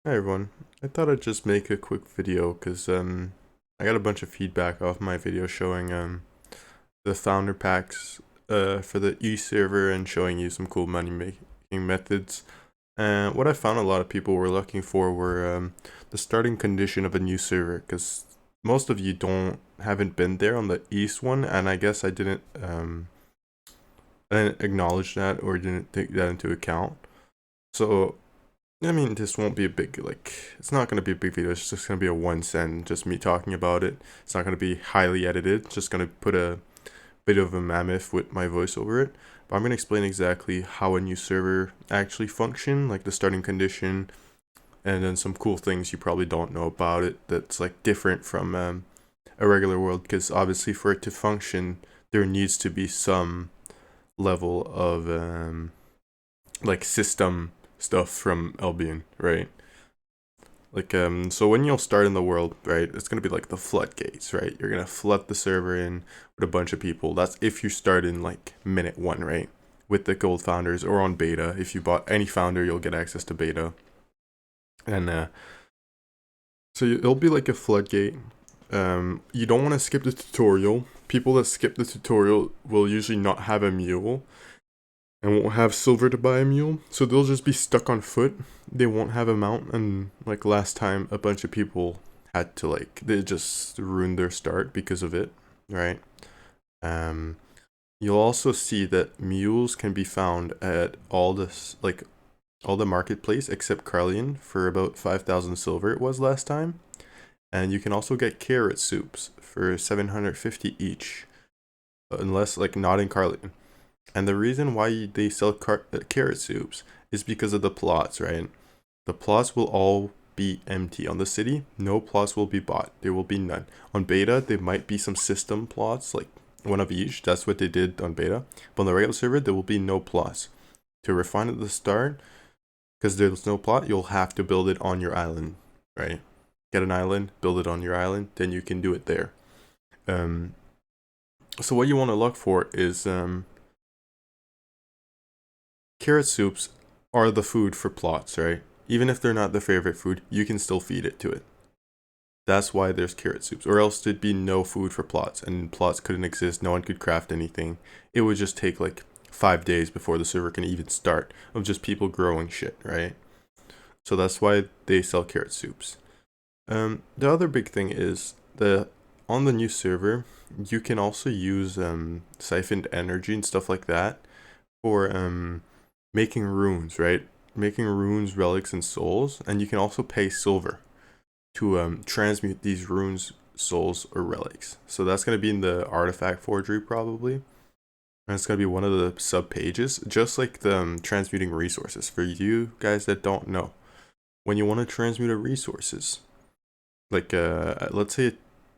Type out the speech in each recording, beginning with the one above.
Hi everyone. I thought I'd just make a quick video because I got a bunch of feedback off my video showing the founder packs for the E server and showing you some cool money making methods. And what I found a lot of people were looking for were the starting condition of a new server, because most of you haven't been there on the East one, and I guess I didn't acknowledge that or didn't take that into account. So I mean, this won't be a big, it's not going to be a big video. It's just going to be a 1 cent, just me talking about it. It's not going to be highly edited. It's just going to put a bit of a mammoth with my voice over it. But I'm going to explain exactly how a new server actually function, like the starting condition, and then some cool things you probably don't know about it that's like different from a regular world. Because obviously for it to function, there needs to be some level of like system stuff from Albion, right? So when you'll start in the world, right, it's gonna be like the floodgates, right? You're gonna flood the server in with a bunch of people. That's if you start in like minute one, right? With the gold founders or on beta. If you bought any founder, you'll get access to beta. And it'll be like a floodgate. You don't want to skip the tutorial. People that skip the tutorial will usually not have a mule and won't have silver to buy a mule, so they'll just be stuck on foot. They won't have a mount, and like last time, a bunch of people had to they just ruined their start because of it, right? Um, you'll also see that mules can be found at all the marketplace except Carlion for about 5,000 silver it was last time, and you can also get carrot soups for 750 each, unless like not in Carlion. And the reason why they sell carrot soups is because of the plots, right? The plots will all be empty on the city. No plots will be bought. There will be none. On beta, there might be some system plots, like one of each. That's what they did on beta. But on the regular server, there will be no plots. To refine at the start, because there's no plot, you'll have to build it on your island, right? Get an island, build it on your island, then you can do it there. Um, so what you want to look for is carrot soups are the food for plots, right? Even if they're not the favorite food, you can still feed it to it. That's why there's carrot soups, or else there'd be no food for plots, and plots couldn't exist. No one could craft anything. It would just take like 5 days before the server can even start of just people growing shit, right? So that's why they sell carrot soups. The other big thing is the on the new server, you can also use siphoned energy and stuff like that for making runes, right? Making runes, relics, and souls, and you can also pay silver to transmute these runes, souls, or relics. So that's gonna be in the artifact forgery probably, and it's gonna be one of the sub pages, just like the transmuting resources. For you guys that don't know, when you want to transmute a resources, like let's say a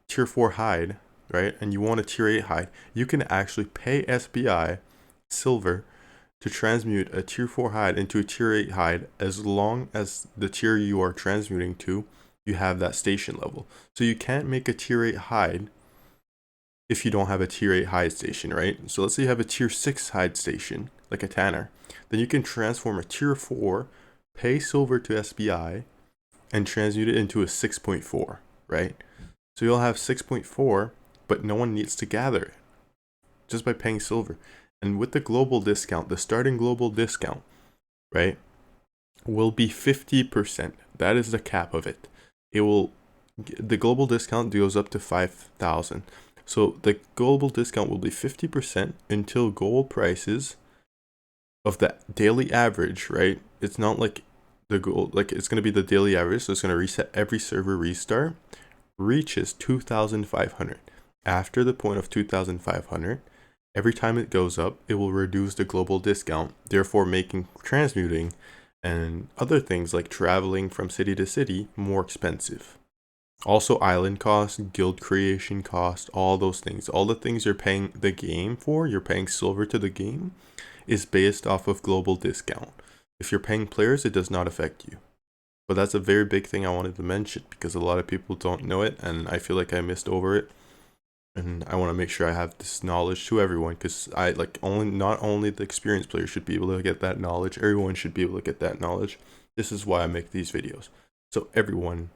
tier 4 hide, right, and you want a tier 8 hide, you can actually pay SBI silver to transmute a tier 4 hide into a tier 8 hide as long as the tier you are transmuting to, you have that station level. So you can't make a tier 8 hide if you don't have a tier 8 hide station, right? So let's say you have a tier 6 hide station, like a Tanner. Then you can transform a tier 4, pay silver to SBI, and transmute it into a 6.4, right? So you'll have 6.4, but no one needs to gather it just by paying silver. And with the global discount, the starting global discount, right, will be 50%. That is the cap of it. The global discount goes up to 5,000. So the global discount will be 50% until gold prices of the daily average, right? It's not like the gold, like it's going to be the daily average, so it's going to reset every server restart, reaches 2,500. After the point of 2,500, every time it goes up, it will reduce the global discount, therefore making transmuting and other things like traveling from city to city more expensive. Also, island cost, guild creation cost, all those things, all the things you're paying the game for, you're paying silver to the game, is based off of global discount. If you're paying players, it does not affect you. But that's a very big thing I wanted to mention because a lot of people don't know it, and I feel like I missed over it. And I want to make sure I have this knowledge to everyone, because I like only not only the experienced players should be able to get that knowledge, everyone should be able to get that knowledge. This is why I make these videos. so everyone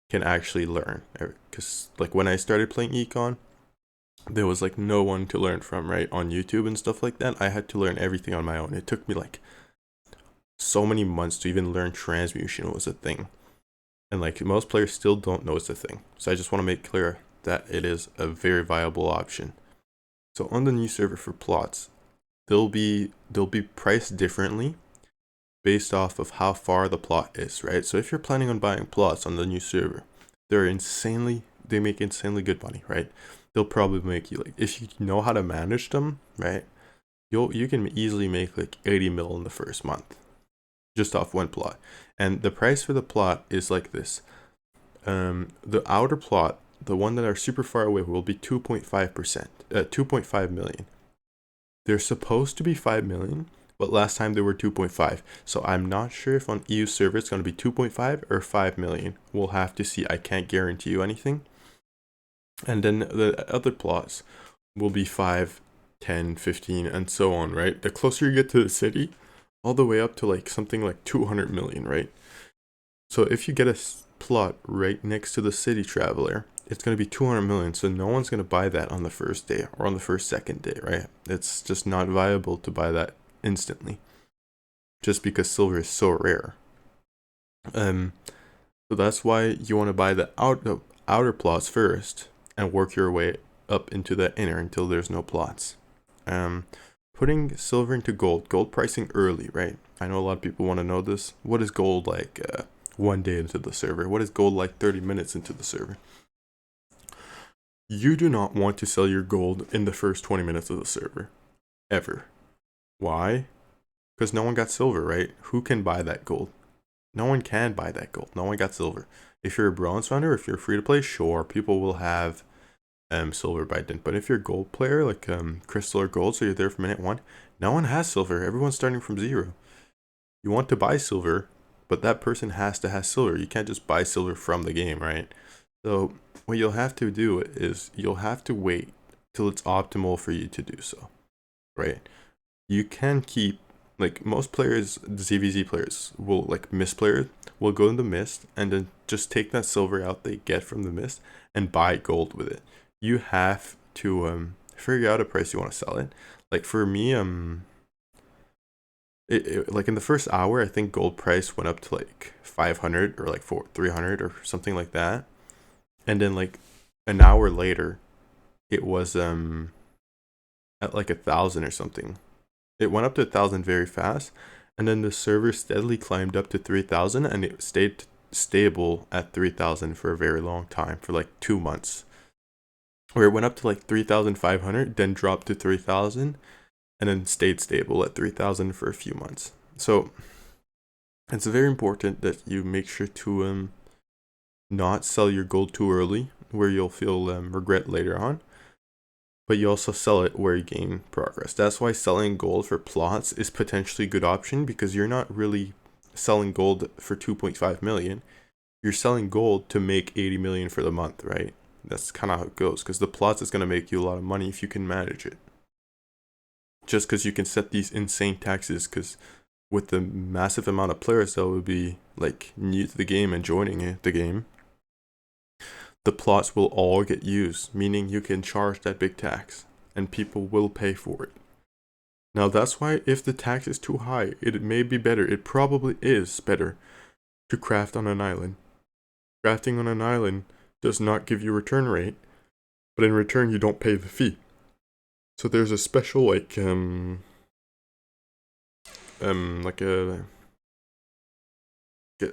can actually learn. Because like when I started playing econ, there was like no one to learn from, right? On YouTube and stuff like that. I had to learn everything on my own. It took me like so many months to even learn transmutation was a thing. And like most players still don't know it's a thing. So I just want to make clear that it is a very viable option. So on the new server for plots, they'll be priced differently based off of how far the plot is, right? So if you're planning on buying plots on the new server, they make insanely good money, right? They'll probably make you like, if you know how to manage them, right? You can easily make like 80 mil in the first month just off one plot. And the price for the plot is like this. The outer plot, the one that are super far away, will be 2.5%, 2.5 million. They're supposed to be 5 million, but last time they were 2.5. So I'm not sure if on EU server it's going to be 2.5 or 5 million. We'll have to see. I can't guarantee you anything. And then the other plots will be 5, 10, 15, and so on, right? The closer you get to the city, all the way up to like something like 200 million, right? So if you get a plot right next to the city traveler, it's going to be 200 million. So no one's going to buy that on the first day or on the second day, right? It's just not viable to buy that instantly, just because silver is so rare. So that's why you want to buy the outer plots first and work your way up into the inner until there's no plots. Putting silver into gold pricing early, right? I know a lot of people want to know this. What is gold like 1 day into the server? What is gold like 30 minutes into the server? You do not want to sell your gold in the first 20 minutes of the server, ever. Why? Because no one got silver, right? Who can buy that gold? No one can buy that gold. No one got silver. If you're a bronze founder, if you're free to play, sure, people will have silver by then. But if you're a gold player, like crystal or gold, so you're there for minute 1, no one has silver. Everyone's starting from 0. You want to buy silver, but that person has to have silver. You can't just buy silver from the game, right? So what you'll have to do is you'll have to wait till it's optimal for you to do so, right? You can keep, like most players, the ZVZ players will, like mist players, will go in the mist and then just take that silver out they get from the mist and buy gold with it. You have to figure out a price you want to sell it. Like for me, like in the first hour, I think gold price went up to like 500 or like 300 or something like that. And then like an hour later, it was at like 1,000 or something. It went up to 1,000 very fast, and then the server steadily climbed up to 3,000, and it stayed stable at 3,000 for a very long time, for like 2 months. Where it went up to like 3,500, then dropped to 3,000, and then stayed stable at 3,000 for a few months. So it's very important that you make sure to not sell your gold too early, where you'll feel regret later on. But you also sell it where you gain progress. That's why selling gold for plots is potentially a good option, because you're not really selling gold for 2.5 million. You're selling gold to make 80 million for the month, right? That's kind of how it goes, because the plots is going to make you a lot of money if you can manage it. Just because you can set these insane taxes, because with the massive amount of players that will be like new to the game and joining the game, the plots will all get used, meaning you can charge that big tax and people will pay for it. Now that's why if the tax is too high, it may be better, it probably is better, to craft on an island. Crafting on an island does not give you return rate, but in return you don't pay the fee. So there's a special like a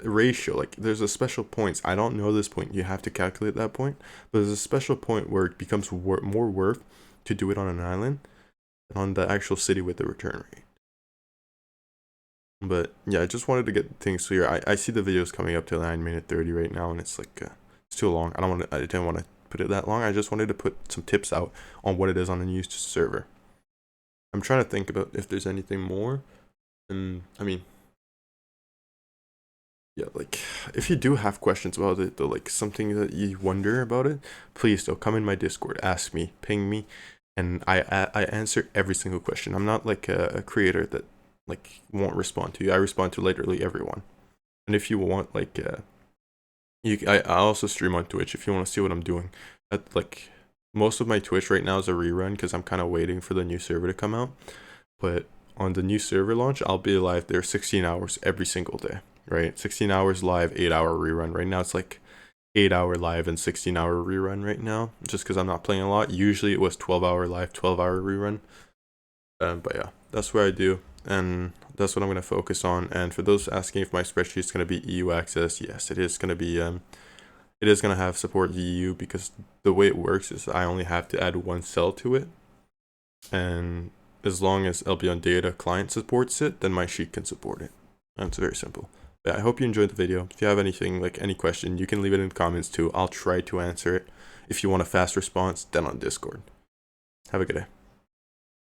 ratio, like there's a special points. I don't know this point, you have to calculate that point, but there's a special point where it becomes more worth to do it on an island than on the actual city with the return rate. But yeah, I just wanted to get things clear. I see the videos coming up to 9 minute 30 right now, and it's like it's too long. I didn't want to put it that long. I just wanted to put some tips out on what it is on a new server. I'm trying to think about if there's anything more. And I mean, yeah, like if you do have questions about it, though, like something that you wonder about it, please don't come in my Discord, ask me, ping me, and I answer every single question. I'm not like a creator that like won't respond to you. I respond to literally everyone. And if you want like I also stream on Twitch if you want to see what I'm doing. Like most of my Twitch right now is a rerun because I'm kind of waiting for the new server to come out. But on the new server launch, I'll be live there 16 hours every single day, right? 16 hours live, 8-hour rerun. Right now it's like 8-hour live and 16-hour rerun right now, just because I'm not playing a lot. Usually it was 12-hour live, 12-hour rerun. But yeah, that's what I do, and that's what I'm gonna focus on. And for those asking if my spreadsheet is gonna be EU access, yes, it is gonna be. It is gonna have support EU because the way it works is I only have to add one cell to it, and as long as Albion Data client supports it, then my sheet can support it. And it's very simple. But I hope you enjoyed the video. If you have anything, like any question, you can leave it in the comments too. I'll try to answer it. If you want a fast response, then on Discord. Have a good day.